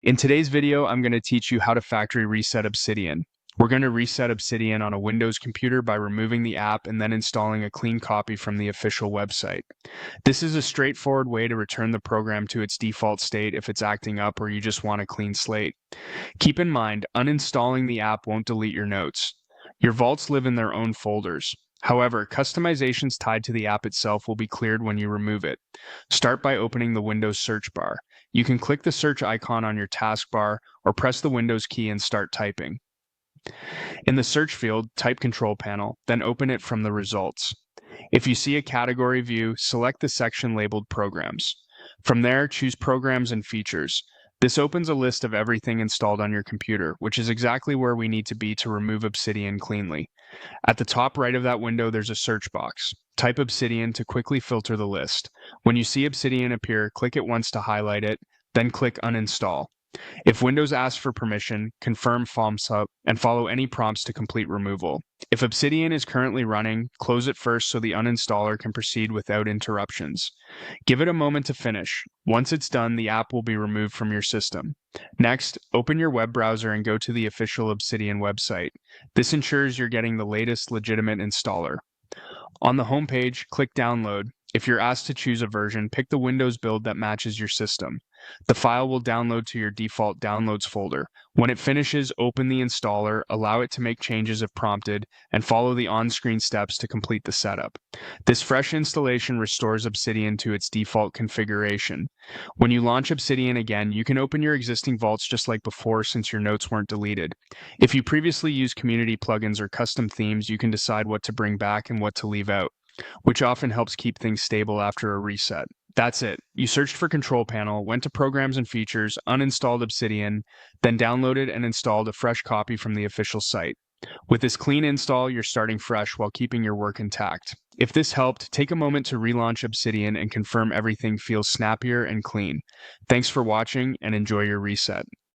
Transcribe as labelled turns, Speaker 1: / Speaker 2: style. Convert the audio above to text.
Speaker 1: In today's video, I'm going to teach you how to factory reset Obsidian. We're going to reset Obsidian on a Windows computer by removing the app and then installing a clean copy from the official website. This is a straightforward way to return the program to its default state if it's acting up or you just want a clean slate. Keep in mind, uninstalling the app won't delete your notes. Your vaults live in their own folders. However, customizations tied to the app itself will be cleared when you remove it. Start by opening the Windows search bar. You can click the search icon on your taskbar or press the Windows key and start typing. In the search field, type Control Panel, then open it from the results. If you see a category view, select the section labeled Programs. From there, choose Programs and Features. This opens a list of everything installed on your computer, which is exactly where we need to be to remove Obsidian cleanly. At the top right of that window, there's a search box. Type Obsidian to quickly filter the list. When you see Obsidian appear, click it once to highlight it, then click Uninstall. If Windows asks for permission, confirm thumbs up and follow any prompts to complete removal. If Obsidian is currently running, close it first so the uninstaller can proceed without interruptions. Give it a moment to finish. Once it's done, the app will be removed from your system. Next, open your web browser and go to the official Obsidian website. This ensures you're getting the latest legitimate installer. On the home page, click Download. If you're asked to choose a version, pick the Windows build that matches your system. The file will download to your default Downloads folder. When it finishes, open the installer, allow it to make changes if prompted, and follow the on-screen steps to complete the setup. This fresh installation restores Obsidian to its default configuration. When you launch Obsidian again, you can open your existing vaults just like before since your notes weren't deleted. If you previously used community plugins or custom themes, you can decide what to bring back and what to leave out, which often helps keep things stable after a reset. That's it. You searched for Control Panel, went to Programs and Features, uninstalled Obsidian, then downloaded and installed a fresh copy from the official site. With this clean install, you're starting fresh while keeping your work intact. If this helped, take a moment to relaunch Obsidian and confirm everything feels snappier and clean. Thanks for watching and enjoy your reset.